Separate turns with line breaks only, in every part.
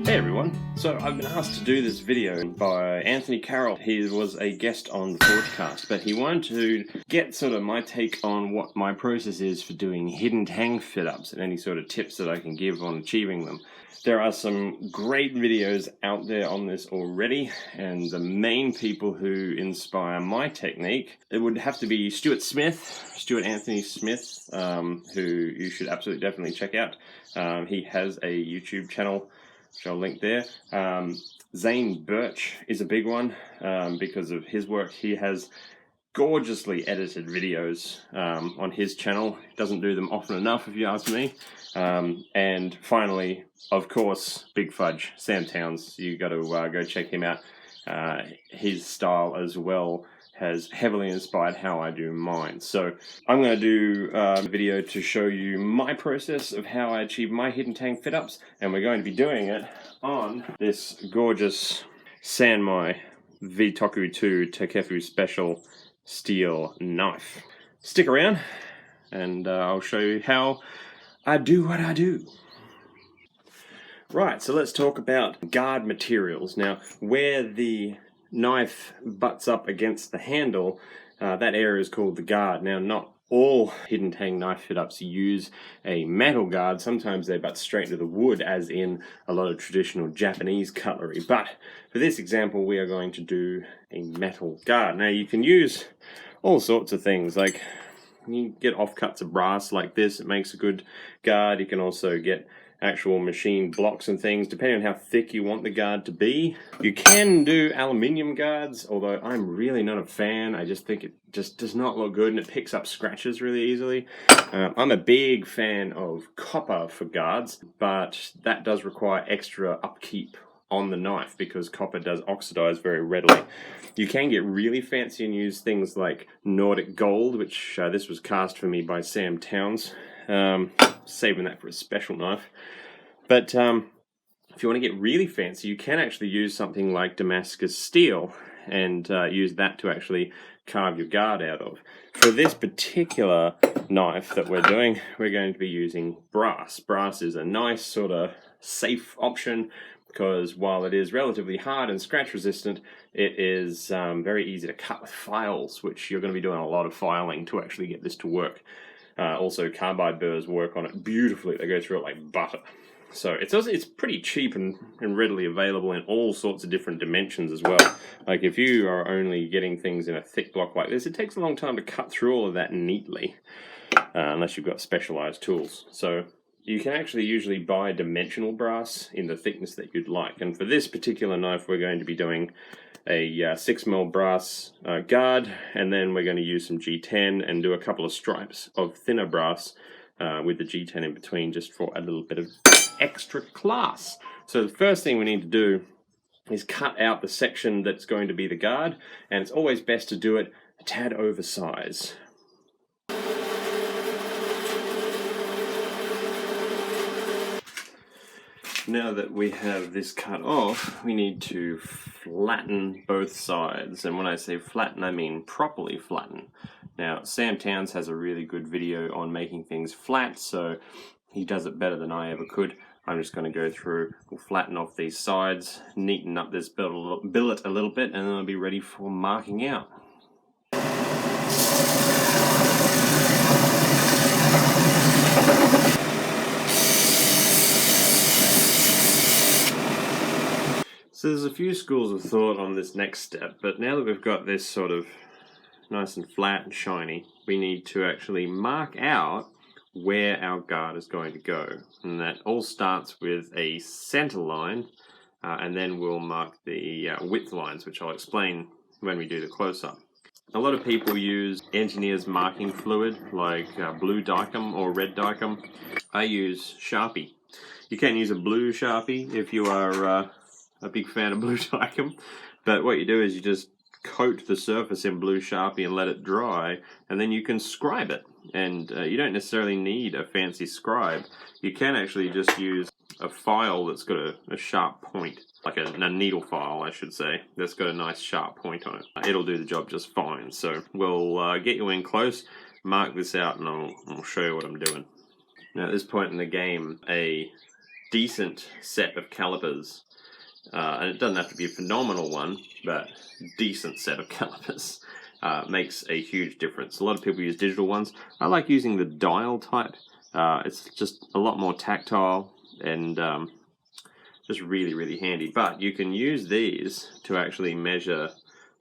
Hey everyone, so I've been asked to do this video by Anthony Carroll. He was a guest on the ForgeCast, but he wanted to get sort of my take on what my process is for doing hidden tang fit-ups and any sort of tips that I can give on achieving them. There are some great videos out there on this already, and the main people who inspire my technique, it would have to be Stuart Anthony Smith, who you should absolutely definitely check out. He has a YouTube channel, which I'll link there. Zane Birch is a big one because of his work. He has gorgeously edited videos on his channel. Doesn't do them often enough, if you ask me. And finally, of course, Big Fudge, Sam Towns. You got to go check him out. His style as well has heavily inspired how I do mine. So I'm going to do a video to show you my process of how I achieve my hidden tang fit-ups, and we're going to be doing it on this gorgeous Sanmai Vitoku 2 Takefu Special steel knife. Stick around and I'll show you how I do what I do. Right, so let's talk about guard materials. Now, where the knife butts up against the handle, that area is called the guard. Now, not all hidden tang knife fit-ups use a metal guard. Sometimes they butt straight into the wood, as in a lot of traditional Japanese cutlery. But for this example, we are going to do a metal guard. Now, you can use all sorts of things, like you get offcuts of brass like this. It makes a good guard. You can also get actual machine blocks and things, depending on how thick you want the guard to be. You can do aluminium guards, although I'm really not a fan. I just think it just does not look good and it picks up scratches really easily. I'm a big fan of copper for guards, but that does require extra upkeep on the knife because copper does oxidize very readily. You can get really fancy and use things like Nordic gold, which this was cast for me by Sam Towns. Saving that for a special knife. But if you want to get really fancy, you can actually use something like Damascus steel and use that to actually carve your guard out of. For this particular knife that we're doing, we're going to be using brass. Brass is a nice sort of safe option because while it is relatively hard and scratch resistant, it is very easy to cut with files, which you're going to be doing a lot of filing to actually get this to work. Also, carbide burrs work on it beautifully. They go through it like butter. So it's pretty cheap and readily available in all sorts of different dimensions as well. Like if you are only getting things in a thick block like this, it takes a long time to cut through all of that neatly, unless you've got specialized tools. So you can actually usually buy dimensional brass in the thickness that you'd like. And for this particular knife, we're going to be doing a 6mm brass guard, and then we're going to use some G10 and do a couple of stripes of thinner brass with the G10 in between, just for a little bit of extra class. So the first thing we need to do is cut out the section that's going to be the guard, and it's always best to do it a tad oversize. Now that we have this cut off, we need to flatten both sides. And when I say flatten, I mean properly flatten. Now, Sam Towns has a really good video on making things flat, so he does it better than I ever could. I'm just going to go through, we'll flatten off these sides, neaten up this billet a little bit, and then I'll be ready for marking out. So there's a few schools of thought on this next step, but now that we've got this sort of nice and flat and shiny, we need to actually mark out where our guard is going to go. And that all starts with a center line, and then we'll mark the width lines, which I'll explain when we do the close-up. A lot of people use engineer's marking fluid, like blue Dykem or red Dykem. I use Sharpie. You can use a blue Sharpie if you are a big fan of blue Dykem, but what you do is you just coat the surface in blue Sharpie and let it dry, and then you can scribe it. And you don't necessarily need a fancy scribe. You can actually just use a file that's got a sharp point, like a needle file, I should say, that's got a nice sharp point on it. It'll do the job just fine. So we'll get you in close, mark this out, and I'll show you what I'm doing. Now at this point in the game, a decent set of calipers, and it doesn't have to be a phenomenal one, but decent set of calipers makes a huge difference. A lot of people use digital ones. I like using the dial type. It's just a lot more tactile and just really, really handy. But you can use these to actually measure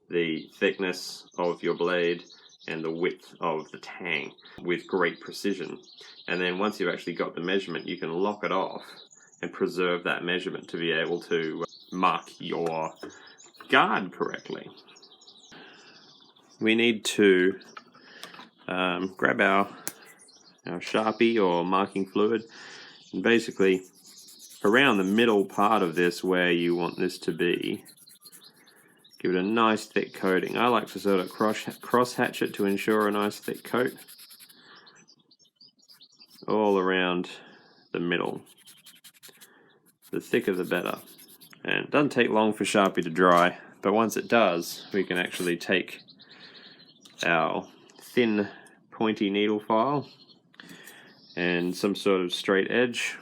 the thickness of your blade and the width of the tang with great precision. And then once you've actually got the measurement, you can lock it off and preserve that measurement to be able to mark your guard correctly. We need to grab our Sharpie or marking fluid, and basically around the middle part of this where you want this to be, give it a nice thick coating. I like to sort of cross hatch it to ensure a nice thick coat all around the middle. The thicker the better. And it doesn't take long for Sharpie to dry, but once it does, we can actually take our thin pointy needle file and some sort of straight edge,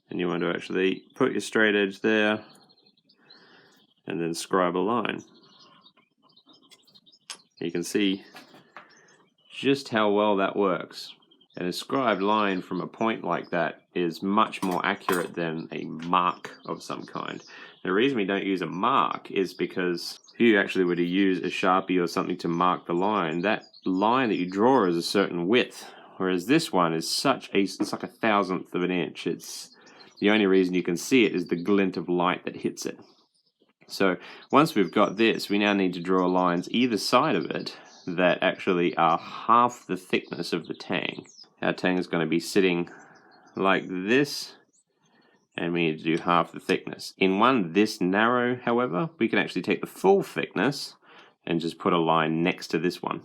and you want to actually put your straight edge there and then scribe a line. You can see just how well that works. And a scribed line from a point like that is much more accurate than a mark of some kind. The reason we don't use a mark is because if you actually were to use a Sharpie or something to mark the line, that line that you draw is a certain width, whereas this one is it's like 1/1000th of an inch. It's the only reason you can see it is the glint of light that hits it. So once we've got this, we now need to draw lines either side of it that actually are half the thickness of the tang. Our tang is going to be sitting like this, and we need to do half the thickness. In one this narrow, however, we can actually take the full thickness and just put a line next to this one.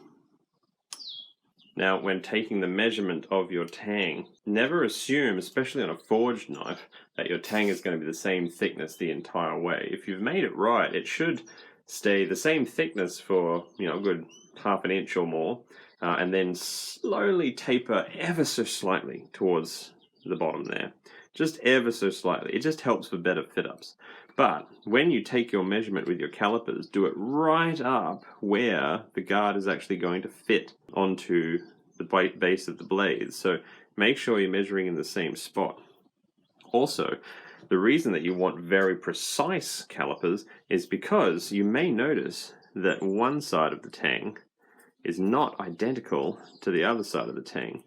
Now, when taking the measurement of your tang, never assume, especially on a forged knife, that your tang is going to be the same thickness the entire way. If you've made it right, it should stay the same thickness for, a good half an inch or more, and then slowly taper ever so slightly towards the bottom there. Just ever so slightly. It just helps for better fit-ups. But when you take your measurement with your calipers, do it right up where the guard is actually going to fit onto the base of the blade. So make sure you're measuring in the same spot. Also, the reason that you want very precise calipers is because you may notice that one side of the tang is not identical to the other side of the tang.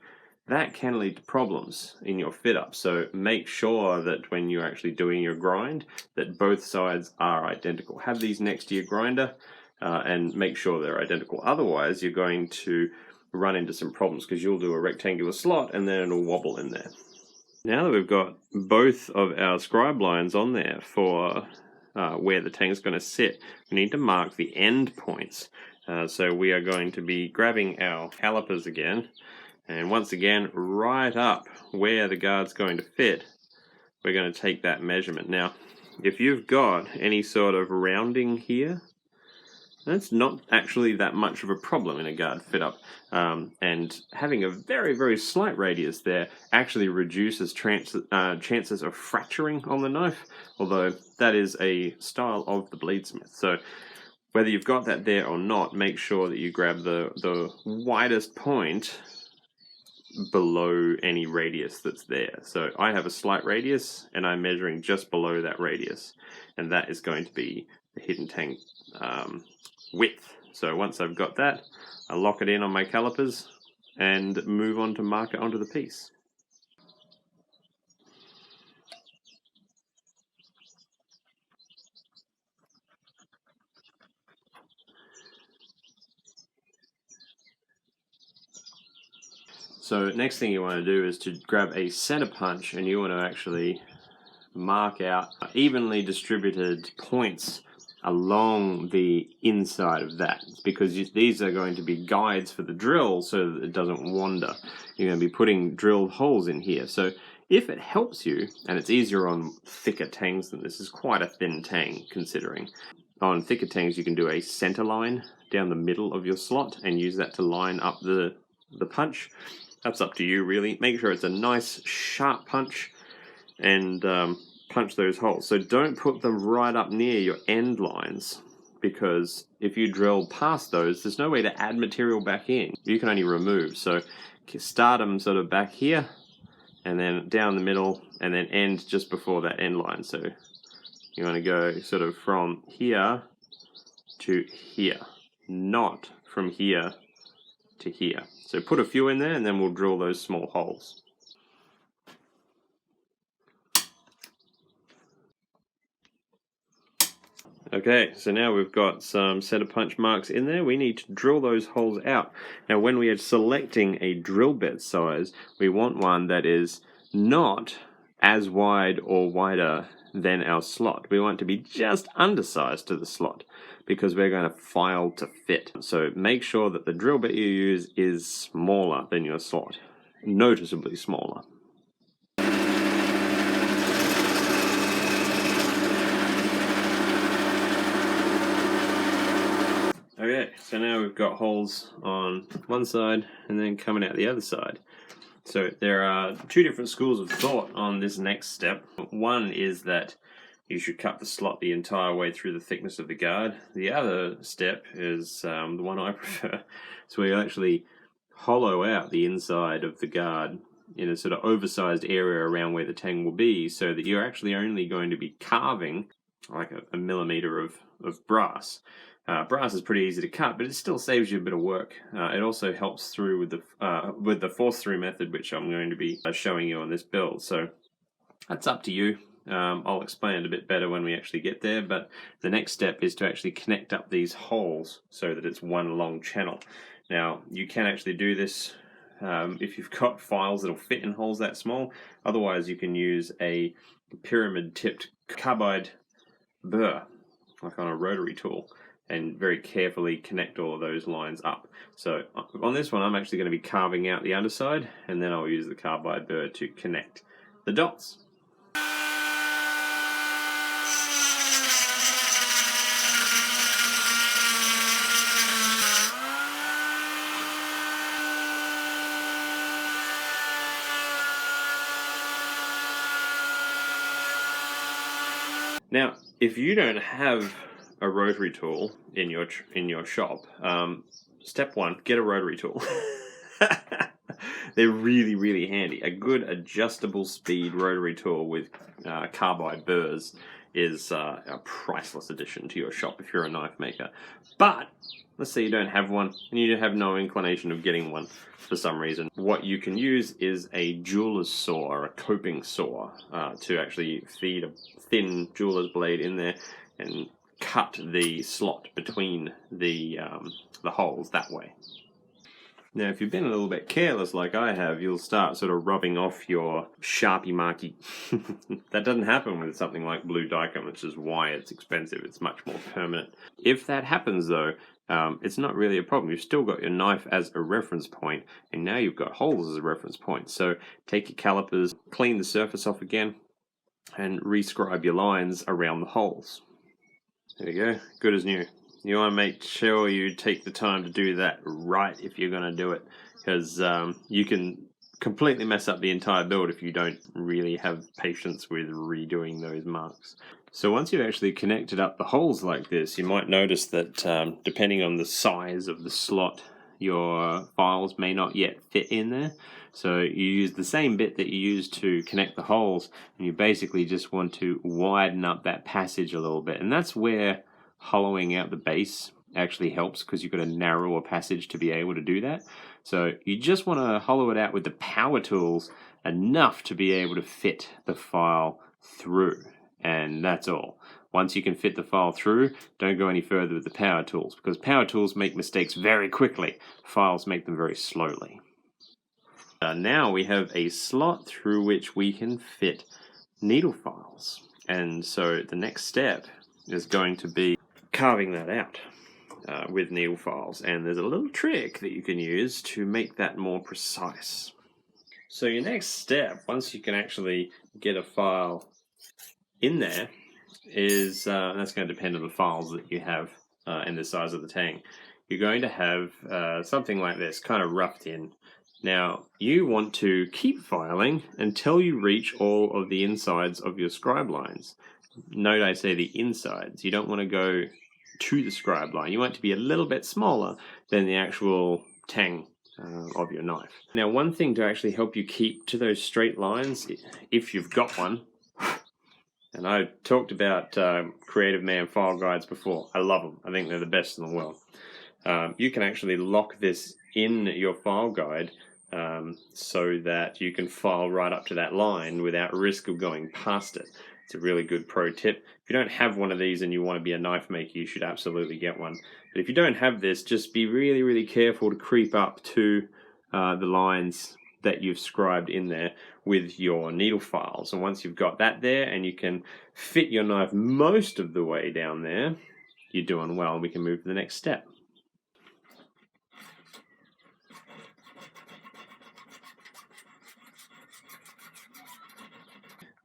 That can lead to problems in your fit-up, so make sure that when you're actually doing your grind, that both sides are identical. Have these next to your grinder and make sure they're identical. Otherwise, you're going to run into some problems because you'll do a rectangular slot and then it'll wobble in there. Now that we've got both of our scribe lines on there for where the tang is going to sit, we need to mark the end points. So we are going to be grabbing our calipers again, and once again, right up where the guard's going to fit, we're going to take that measurement. Now, if you've got any sort of rounding here, that's not actually that much of a problem in a guard fit-up. And having a very, very slight radius there actually reduces chances of fracturing on the knife, although that is a style of the bladesmith. So whether you've got that there or not, make sure that you grab the widest point below any radius that's there. So I have a slight radius and I'm measuring just below that radius, and that is going to be the hidden tang width. So once I've got that, I lock it in on my calipers and move on to mark it onto the piece. So next thing you want to do is to grab a center punch, and you want to actually mark out evenly distributed points along the inside of that, because these are going to be guides for the drill so that it doesn't wander. You're going to be putting drilled holes in here. So if it helps you, and it's easier on thicker tangs than this is quite a thin tang considering. On thicker tangs you can do a center line down the middle of your slot and use that to line up the punch. That's up to you really. Make sure it's a nice sharp punch and punch those holes. So don't put them right up near your end lines, because if you drill past those, there's no way to add material back in. You can only remove. So start them sort of back here, and then down the middle, and then end just before that end line. So you want to go sort of from here to here, not from here to here. So put a few in there, and then we'll drill those small holes. Okay, so now we've got some center punch marks in there. We need to drill those holes out. Now when we are selecting a drill bit size, we want one that is not as wide or wider than our slot. We want it to be just undersized to the slot, because we're going to file to fit. So make sure that the drill bit you use is smaller than your slot, noticeably smaller. Okay, so now we've got holes on one side and then coming out the other side. So there are two different schools of thought on this next step. One is that you should cut the slot the entire way through the thickness of the guard. The other step is the one I prefer. So we actually hollow out the inside of the guard in a sort of oversized area around where the tang will be, so that you're actually only going to be carving like a millimeter of brass. Brass is pretty easy to cut, but it still saves you a bit of work. It also helps through with the force through method, which I'm going to be showing you on this build. So that's up to you. I'll explain it a bit better when we actually get there, but the next step is to actually connect up these holes so that it's one long channel. Now, you can actually do this if you've got files that'll fit in holes that small. Otherwise, you can use a pyramid-tipped carbide burr, like on a rotary tool, and very carefully connect all of those lines up. So on this one, I'm actually going to be carving out the underside, and then I'll use the carbide burr to connect the dots. Now, if you don't have a rotary tool in your shop, step one, get a rotary tool. They're really, really handy. A good adjustable speed rotary tool with carbide burrs is a priceless addition to your shop if you're a knife maker. But let's say you don't have one and you have no inclination of getting one for some reason. What you can use is a jeweler's saw or a coping saw to actually feed a thin jeweler's blade in there and cut the slot between the holes that way. Now, if you've been a little bit careless like I have, you'll start sort of rubbing off your Sharpie marky. That doesn't happen with something like blue Dicom, which is why it's expensive. It's much more permanent. If that happens though, it's not really a problem. You've still got your knife as a reference point, and now you've got holes as a reference point. So take your calipers, clean the surface off again, and rescribe your lines around the holes. There you go, good as new. You want to make sure you take the time to do that right if you're going to do it, because you can completely mess up the entire build if you don't really have patience with redoing those marks. So once you've actually connected up the holes like this, you might notice that depending on the size of the slot, your files may not yet fit in there. So you use the same bit that you use to connect the holes, and you basically just want to widen up that passage a little bit. And that's where hollowing out the base actually helps, because you've got a narrower passage to be able to do that. So you just want to hollow it out with the power tools enough to be able to fit the file through, and that's all. Once you can fit the file through, don't go any further with the power tools, because power tools make mistakes very quickly. Files make them very slowly. Now we have a slot through which we can fit needle files, and so the next step is going to be carving that out with needle files, and there's a little trick that you can use to make that more precise. So your next step, once you can actually get a file in there, is that's going to depend on the files that you have and the size of the tang. You're going to have something like this, kind of roughed in, Now, you want to keep filing until you reach all of the insides of your scribe lines. Note I say the insides. You don't want to go to the scribe line. You want it to be a little bit smaller than the actual tang of your knife. Now, one thing to actually help you keep to those straight lines, if you've got one, and I talked about Creative Man file guides before. I love them. I think they're the best in the world. You can actually lock this in your file guide so that you can file right up to that line without risk of going past it. It's a really good pro tip. If you don't have one of these and you want to be a knife maker, you should absolutely get one. But if you don't have this, just be really, really careful to creep up to the lines that you've scribed in there with your needle files. And once you've got that there and you can fit your knife most of the way down there, you're doing well, and we can move to the next step.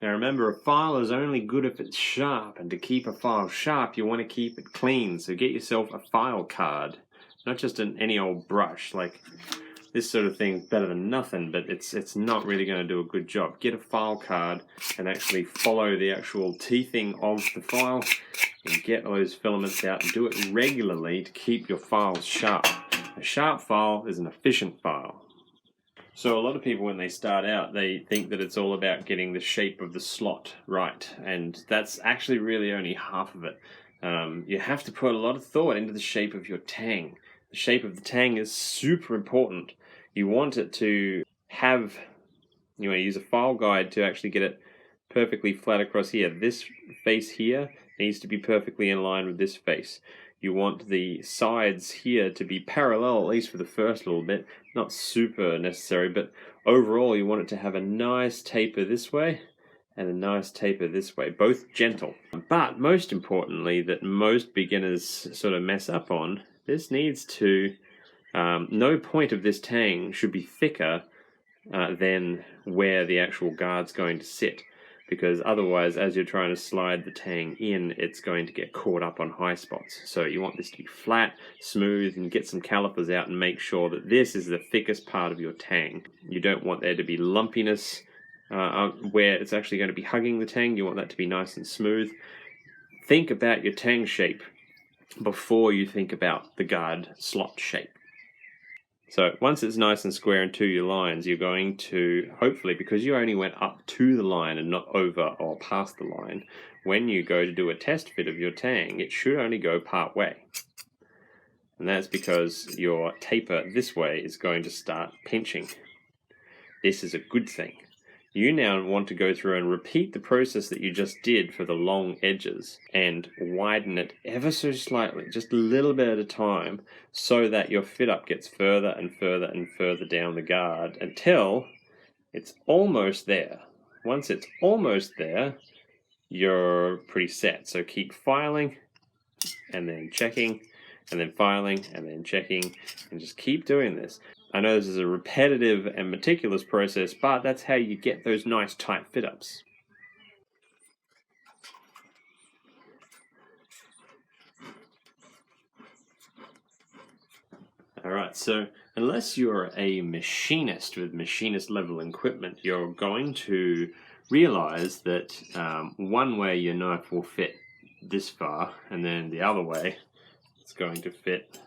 Now remember, a file is only good if it's sharp, and to keep a file sharp, you want to keep it clean. So get yourself a file card, not just any old brush. Like this sort of thing's better than nothing, but it's not really going to do a good job. Get a file card and actually follow the actual teething of the file and get those filaments out, and do it regularly to keep your files sharp. A sharp file is an efficient file. So a lot of people, when they start out, they think that it's all about getting the shape of the slot right, and that's actually really only half of it. You have to put a lot of thought into the shape of your tang. The shape of the tang is super important. You want it to have, you want to use a file guide to actually get it perfectly flat across here. This face here needs to be perfectly in line with this face. You want the sides here to be parallel, at least for the first little bit. Not super necessary, but overall you want it to have a nice taper this way and a nice taper this way, both gentle. But most importantly, that most beginners sort of mess up on, this needs to, no point of this tang should be thicker than where the actual guard's going to sit. Because otherwise, as you're trying to slide the tang in, it's going to get caught up on high spots. So you want this to be flat, smooth, and get some calipers out and make sure that this is the thickest part of your tang. You don't want there to be lumpiness where it's actually going to be hugging the tang. You want that to be nice and smooth. Think about your tang shape before you think about the guard slot shape. So once it's nice and square into your lines, you're going to, hopefully, because you only went up to the line and not over or past the line, when you go to do a test fit of your tang, it should only go part way. And that's because your taper this way is going to start pinching. This is a good thing. You now want to go through and repeat the process that you just did for the long edges and widen it ever so slightly, just a little bit at a time, so that your fit up gets further and further and further down the guard until it's almost there. Once it's almost there, you're pretty set. So keep filing and then checking and then filing and then checking, and just keep doing this. I know this is a repetitive and meticulous process, but that's how you get those nice tight fit-ups. Alright, so unless you're a machinist with machinist level equipment, you're going to realize that one way your knife will fit this far, and then the other way it's going to fit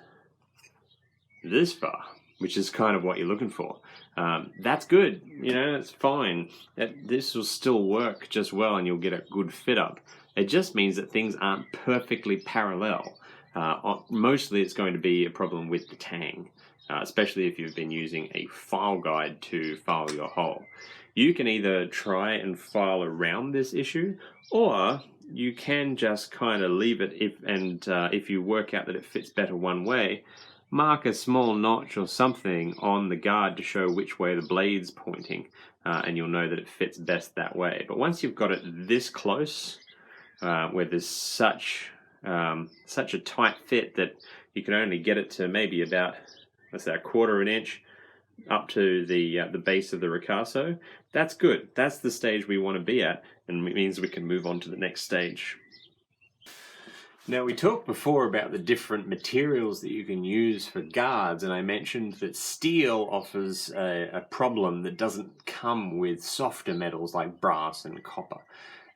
this far, which is kind of what you're looking for. That's good, it's fine. This will still work just well and you'll get a good fit up. It just means that things aren't perfectly parallel. Mostly it's going to be a problem with the tang, especially if you've been using a file guide to file your hole. You can either try and file around this issue, or you can just kind of leave it if you work out that it fits better one way, mark a small notch or something on the guard to show which way the blade's pointing, and you'll know that it fits best that way. But once you've got it this close, where there's such a tight fit that you can only get it to maybe about, let's say, 1/4 of an inch up to the base of the ricasso, that's good. That's the stage we want to be at, and it means we can move on to the next stage. Now, we talked before about the different materials that you can use for guards, and I mentioned that steel offers a problem that doesn't come with softer metals like brass and copper,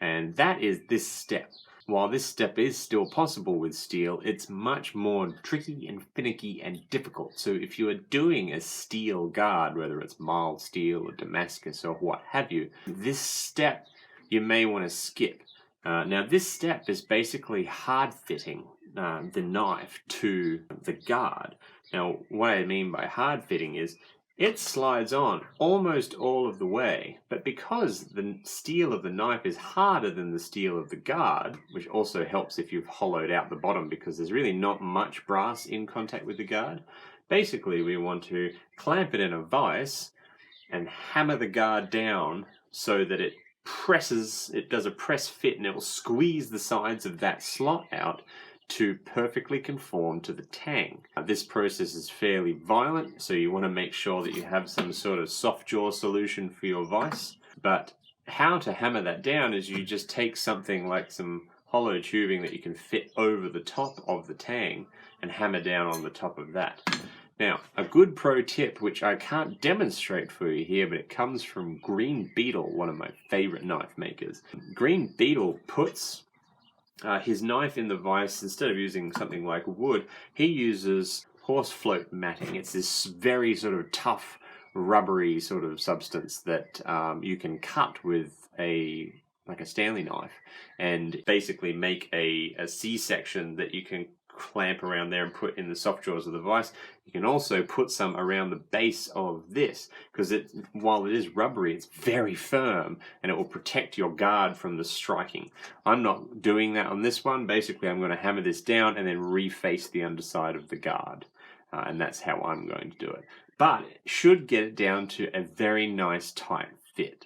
and that is this step. While this step is still possible with steel, it's much more tricky and finicky and difficult. So if you are doing a steel guard, whether it's mild steel or Damascus or what have you, this step you may want to skip. Now this step is basically hard fitting the knife to the guard. Now what I mean by hard fitting is it slides on almost all of the way, but because the steel of the knife is harder than the steel of the guard, which also helps if you've hollowed out the bottom because there's really not much brass in contact with the guard, basically we want to clamp it in a vise and hammer the guard down so that it does a press fit, and it will squeeze the sides of that slot out to perfectly conform to the tang. This process is fairly violent, so you want to make sure that you have some sort of soft jaw solution for your vise. But how to hammer that down is you just take something like some hollow tubing that you can fit over the top of the tang and hammer down on the top of that. Now, a good pro tip, which I can't demonstrate for you here, but it comes from Green Beetle, one of my favorite knife makers. Green Beetle puts his knife in the vise. Instead of using something like wood, he uses horse float matting. It's this very sort of tough, rubbery sort of substance that you can cut with like a Stanley knife and basically make a C-section that you can clamp around there and put in the soft jaws of the vise. You can also put some around the base of this because while it is rubbery, it's very firm and it will protect your guard from the striking. I'm not doing that on this one. Basically, I'm going to hammer this down and then reface the underside of the guard. And that's how I'm going to do it. But it should get it down to a very nice tight fit.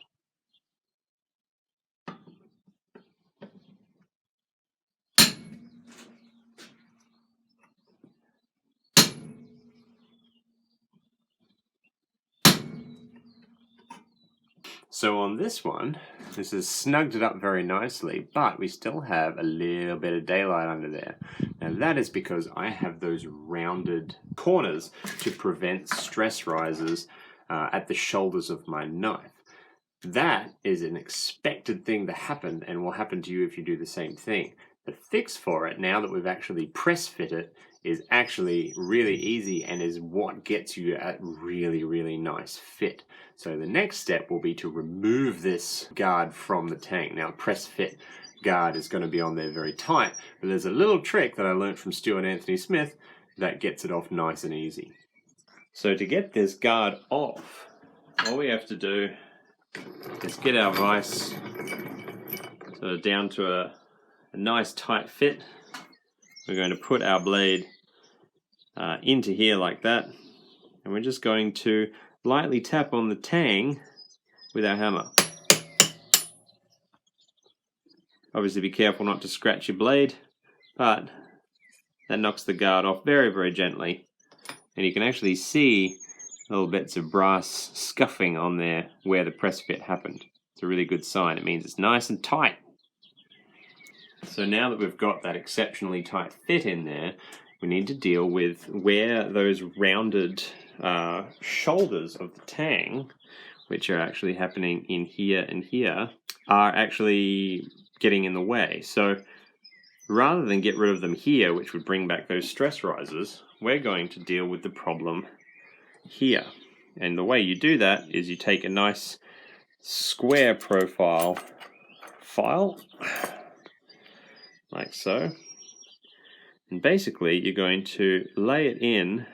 So on this one, this has snugged it up very nicely, but we still have a little bit of daylight under there. Now that is because I have those rounded corners to prevent stress rises at the shoulders of my knife. That is an expected thing to happen and will happen to you if you do the same thing. The fix for it, now that we've actually press fit it, is actually really easy and is what gets you a really, really nice fit. So the next step will be to remove this guard from the tang. Now press fit guard is going to be on there very tight, but there's a little trick that I learned from Stuart Anthony Smith that gets it off nice and easy. So to get this guard off, all we have to do is get our vise sort of down to a nice tight fit. We're going to put our blade into here like that, and we're just going to lightly tap on the tang with our hammer. Obviously be careful not to scratch your blade, but that knocks the guard off very, very gently, and you can actually see little bits of brass scuffing on there where the press fit happened. It's a really good sign. It means it's nice and tight. So now that we've got that exceptionally tight fit in there, we need to deal with where those rounded shoulders of the tang, which are actually happening in here and here, are actually getting in the way. So rather than get rid of them here, which would bring back those stress rises, we're going to deal with the problem here. And the way you do that is you take a nice square profile file, like so, and basically you're going to lay it in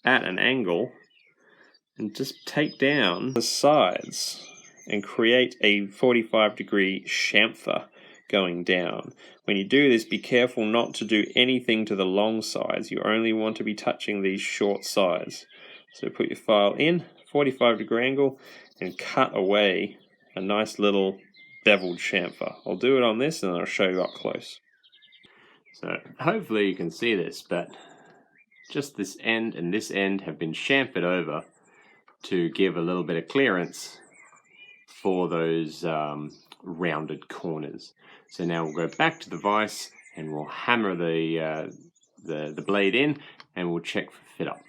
at an angle and just take down the sides and create a 45-degree chamfer going down. When you do this, be careful not to do anything to the long sides. You only want to be touching these short sides. So put your file in, 45-degree angle, and cut away a nice little beveled chamfer. I'll do it on this and I'll show you up close. So hopefully you can see this, but just this end and this end have been chamfered over to give a little bit of clearance for those rounded corners. So now we'll go back to the vise and we'll hammer the blade in, and we'll check for fit up.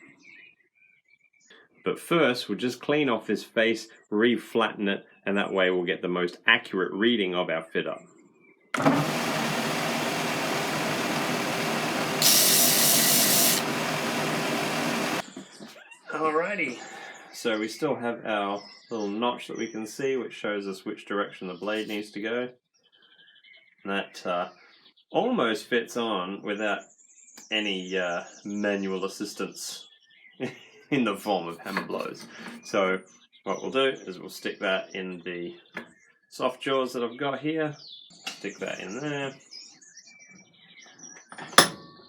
But first, we'll just clean off this face, re-flatten it, and that way we'll get the most accurate reading of our fit up. Alrighty, so we still have our little notch that we can see, which shows us which direction the blade needs to go. And that almost fits on without any manual assistance in the form of hammer blows. So what we'll do is we'll stick that in the soft jaws that I've got here, stick that in there,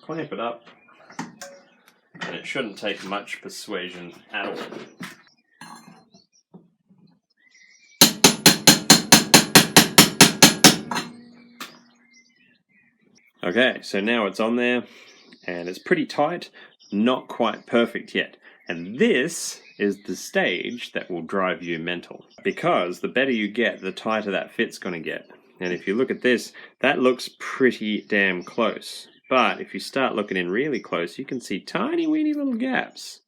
clamp it up, and it shouldn't take much persuasion at all. Okay, so now it's on there, and it's pretty tight, not quite perfect yet. And this is the stage that will drive you mental. Because the better you get, the tighter that fit's going to get. And if you look at this, that looks pretty damn close. But if you start looking in really close, you can see tiny weeny little gaps.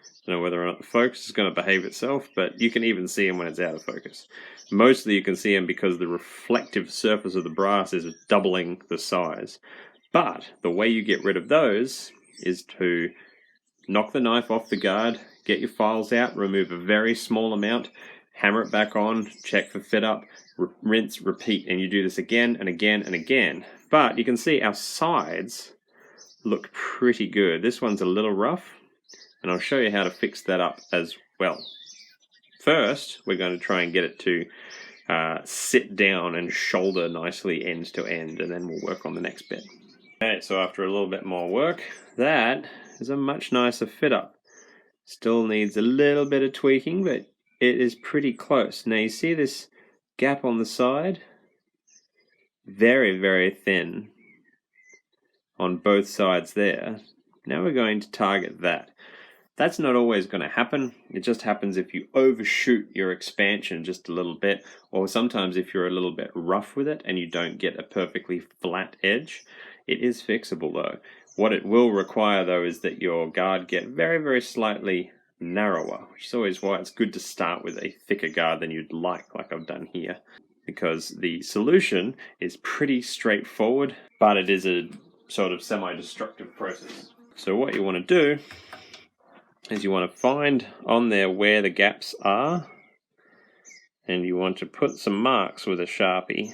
I don't know whether or not the focus is going to behave itself, but you can even see them when it's out of focus. Mostly you can see them because the reflective surface of the brass is doubling the size. But the way you get rid of those is to knock the knife off the guard, get your files out, remove a very small amount, hammer it back on, check for fit up, rinse, repeat, and you do this again and again and again. But you can see our sides look pretty good. This one's a little rough, and I'll show you how to fix that up as well. First, we're going to try and get it to sit down and shoulder nicely end to end, and then we'll work on the next bit. Okay, so after a little bit more work, that is a much nicer fit up. Still needs a little bit of tweaking, but it is pretty close. Now you see this gap on the side? Very, very thin on both sides there. Now we're going to target that. That's not always going to happen. It just happens if you overshoot your expansion just a little bit, or sometimes if you're a little bit rough with it and you don't get a perfectly flat edge. It is fixable though. What it will require though is that your guard get very, very slightly narrower, which is always why it's good to start with a thicker guard than you'd like I've done here. Because the solution is pretty straightforward, but it is a sort of semi-destructive process. So what you want to do is you want to find on there where the gaps are, and you want to put some marks with a Sharpie.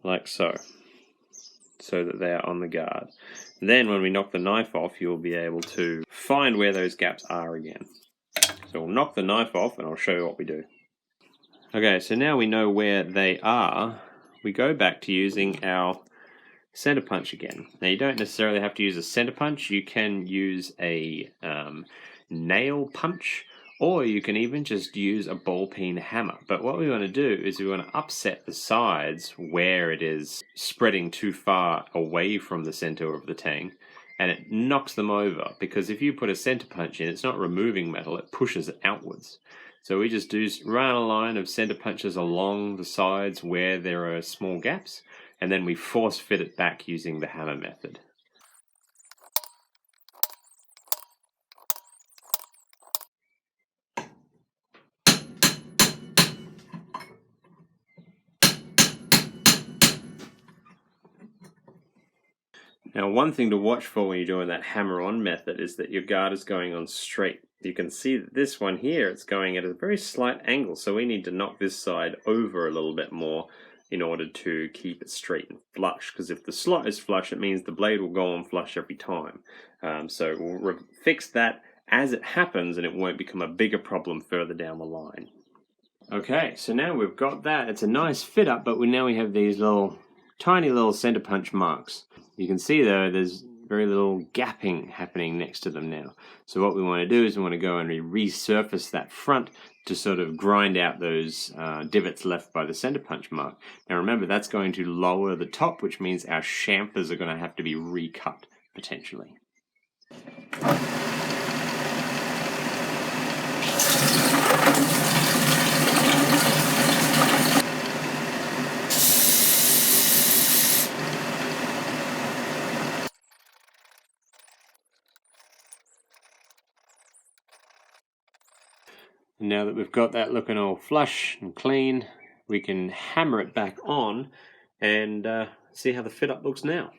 Like so that they are on the guard. Then when we knock the knife off, you'll be able to find where those gaps are again. So we'll knock the knife off and I'll show you what we do. Okay, so now we know where they are, we go back to using our center punch again. Now you don't necessarily have to use a center punch, you can use a nail punch, or you can even just use a ball peen hammer. But what we want to do is we want to upset the sides where it is spreading too far away from the center of the tang, and it knocks them over, because if you put a center punch in, it's not removing metal, it pushes it outwards. So we just run a line of center punches along the sides where there are small gaps, and then we force fit it back using the hammer method. Now, one thing to watch for when you're doing that hammer-on method is that your guard is going on straight. You can see that this one here, it's going at a very slight angle, so we need to knock this side over a little bit more in order to keep it straight and flush, because if the slot is flush, it means the blade will go on flush every time. So we'll fix that as it happens, and it won't become a bigger problem further down the line. Okay, so now we've got that. It's a nice fit up, but now we have these tiny little center punch marks. You can see though there's very little gapping happening next to them now. So what we want to do is we want to go and resurface that front to sort of grind out those divots left by the center punch mark. Now remember, that's going to lower the top, which means our chamfers are going to have to be recut potentially. Now that we've got that looking all flush and clean, we can hammer it back on and see how the fit up looks now.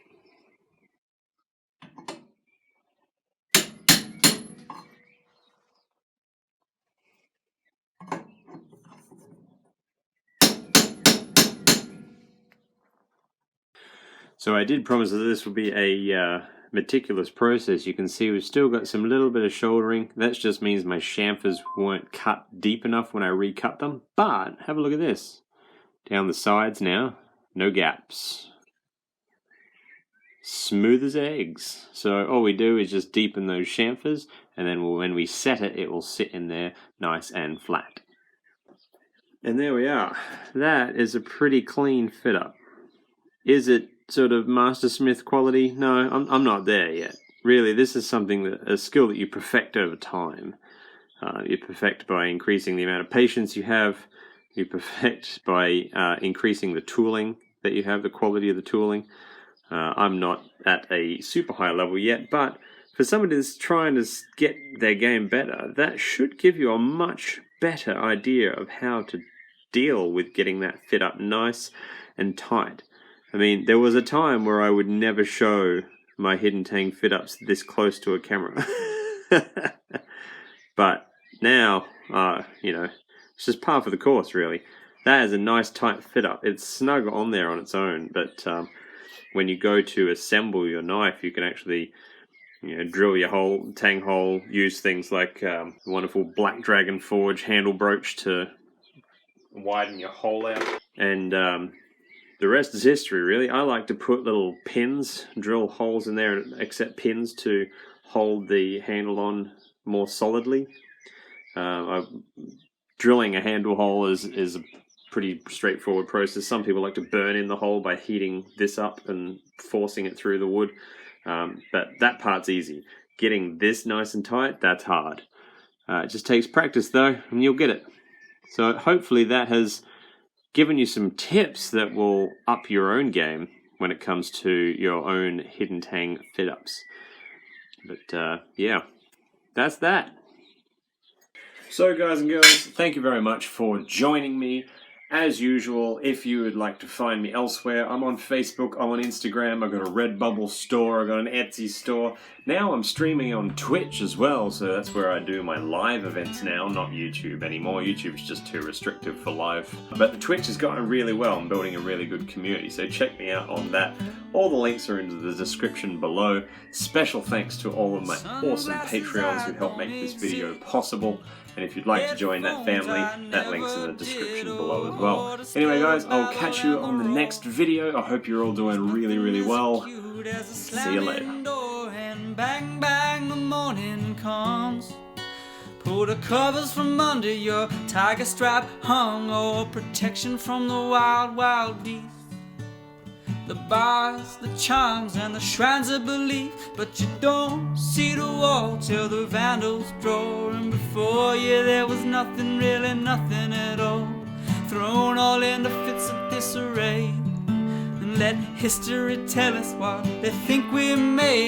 So I did promise that this would be a meticulous process. You can see we've still got some little bit of shouldering. That just means my chamfers weren't cut deep enough when I recut them. But have a look at this. Down the sides now, no gaps. Smooth as eggs. So all we do is just deepen those chamfers, and then when we set it, it will sit in there nice and flat. And there we are. That is a pretty clean fit up. Is it sort of mastersmith quality? No, I'm not there yet. Really, this is a skill that you perfect over time. You perfect by increasing the amount of patience you have. You perfect by increasing the tooling that you have, the quality of the tooling. I'm not at a super high level yet, but for somebody that's trying to get their game better, that should give you a much better idea of how to deal with getting that fit up nice and tight. I mean, there was a time where I would never show my hidden tang fit ups this close to a camera. But now, it's just par for the course, really. That is a nice tight fit up. It's snug on there on its own, but when you go to assemble your knife, you can actually drill your tang hole, use things like the wonderful Black Dragon Forge handle broach to widen your hole out. And the rest is history, really. I like to put little pins, drill holes in there, and accept pins to hold the handle on more solidly. Drilling a handle hole is a pretty straightforward process. Some people like to burn in the hole by heating this up and forcing it through the wood. But that part's easy. Getting this nice and tight, that's hard. It just takes practice, though, and you'll get it. So hopefully that has given you some tips that will up your own game when it comes to your own hidden tang fit-ups. But yeah, that's that. So guys and girls, thank you very much for joining me. As usual, if you would like to find me elsewhere, I'm on Facebook, I'm on Instagram, I've got a Redbubble store, I've got an Etsy store. Now I'm streaming on Twitch as well, so that's where I do my live events now, not YouTube anymore. YouTube's just too restrictive for live. But the Twitch has gotten really well. I'm building a really good community, so check me out on that. All the links are in the description below. Special thanks to all of my awesome Patreons who helped make this video possible. And if you'd like to join that family, that link's in the description below as well. Anyway guys, I'll catch you on the next video. I hope you're all doing really, really well. See you later. Bang, bang, the morning comes. Pull the covers from under your tiger strap hung, or protection from the wild, wild beast. The bars, the charms, and the shrines of belief, but you don't see the wall till the vandals draw. And before you there was nothing, really nothing at all, thrown all into fits of disarray. And let history tell us what they think we made.